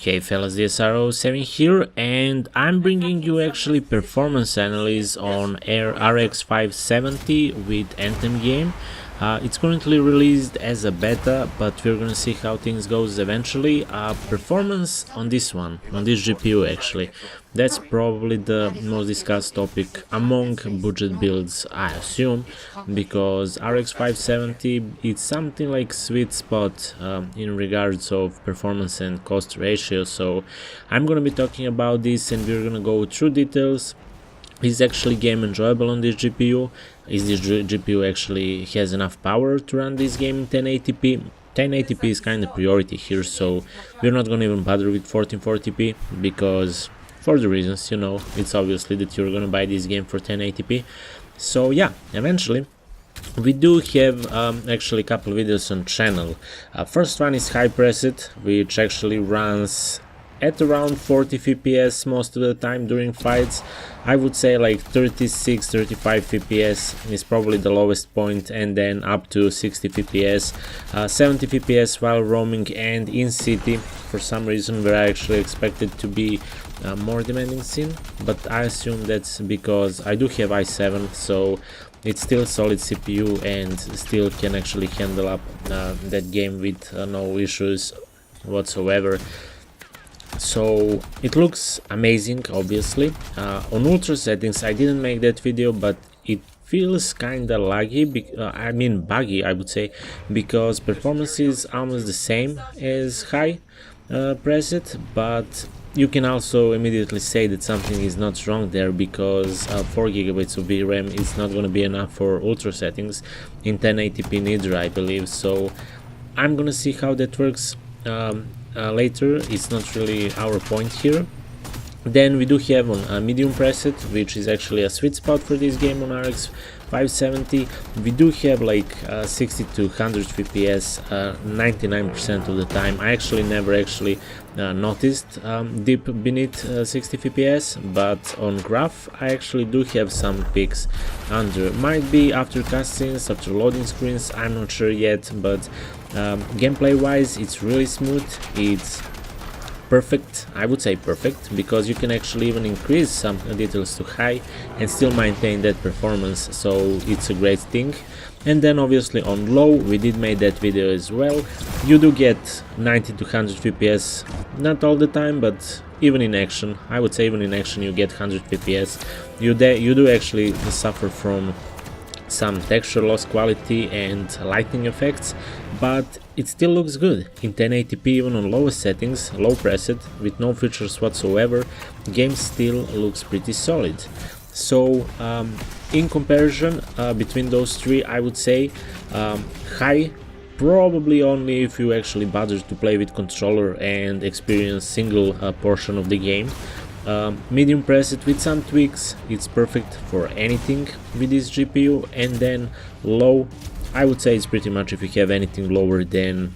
Hey fellas, the RX7 here, and I'm bringing you actually performance analysis on RX570 with Anthem game. It's currently released as a beta, but we're gonna see how things goes eventually. Performance on this GPU actually, that's probably the most discussed topic among budget builds, I assume, because RX570 it's something like sweet spot in regards of performance and cost ratio. So I'm gonna be talking about this and we're gonna go through details. Is actually game enjoyable on this GPU? Is this GPU actually has enough power to run this game in 1080p? 1080p is kind of priority here, so we're not gonna even bother with 1440p because for the reasons, you know, it's obviously that you're gonna buy this game for 1080p. So yeah, eventually we do have actually a couple videos on channel. First one is high preset, which actually runs at around 40 fps most of the time during fights. I would say like 36-35 fps is probably the lowest point, and then up to 60 fps, 70 fps while roaming and in city for some reason where I actually expected to be more demanding scene, but I assume that's because I do have i7, so it's still solid CPU and still can actually handle up that game with no issues whatsoever. So it looks amazing, obviously. On ultra settings I didn't make that video, but it feels kinda laggy, I mean buggy I would say, because performance is almost the same as high preset, but you can also immediately say that something is not wrong there, because 4 GB of VRAM is not gonna be enough for ultra settings in 1080p neither, I believe. So I'm gonna see how that works later. It's not really our point here. Then we do have on medium preset, which is actually a sweet spot for this game on RX570. We do have like 60 to 100 fps 99% of the time. I actually never noticed dip beneath 60 fps, but on graph I actually do have some peaks under. Might be after cutscenes, after loading screens, I'm not sure yet, but gameplay wise it's really smooth, it's perfect, I would say perfect, because you can actually even increase some details to high and still maintain that performance, so it's a great thing. And then obviously on low we did make that video as well. You do get 90 to 100 fps, not all the time, but even in action, I would say even in action you get 100 fps. You do actually suffer from some texture loss, quality and lighting effects, but it still looks good in 1080p even on lowest settings, low preset, with no features whatsoever. Game still looks pretty solid. So in comparison between those three, I would say high probably only if you actually bother to play with controller and experience single portion of the game. Medium preset with some tweaks, it's perfect for anything with this GPU. And then low, I would say it's pretty much if you have anything lower than,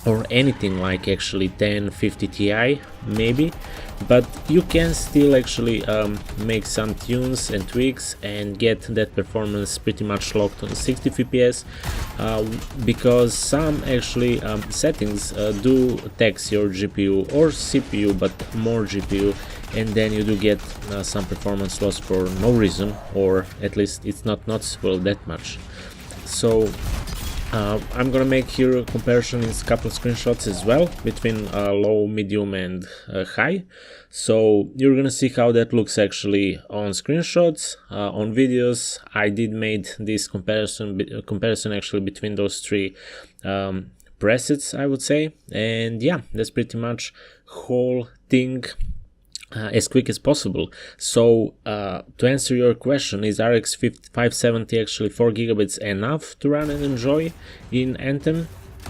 or anything like actually 1050 Ti maybe, but you can still actually make some tunes and tweaks and get that performance pretty much locked on 60 fps, because some actually settings do tax your GPU or CPU, but more GPU, and then you do get some performance loss for no reason, or at least it's not noticeable that much. So I'm gonna make here a comparison in a couple of screenshots as well between low, medium and high, so you're gonna see how that looks actually on screenshots. On videos I did made this comparison actually between those three presets, I would say. And yeah, that's pretty much whole thing as quick as possible. So to answer your question, is RX570 actually 4 GB enough to run and enjoy in Anthem?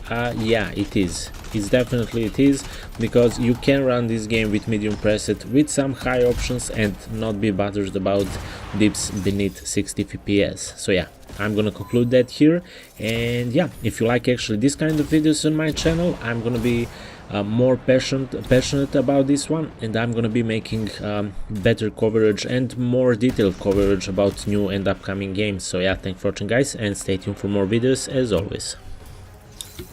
Yeah, it is. It definitely is, because you can run this game with medium preset with some high options and not be bothered about dips beneath 60 fps. So yeah, I'm gonna conclude that here. And yeah, if you like actually this kind of videos on my channel, I'm gonna be more passionate about this one, and I'm gonna be making better coverage and more detailed coverage about new and upcoming games. So yeah, thanks for watching guys, and stay tuned for more videos as always.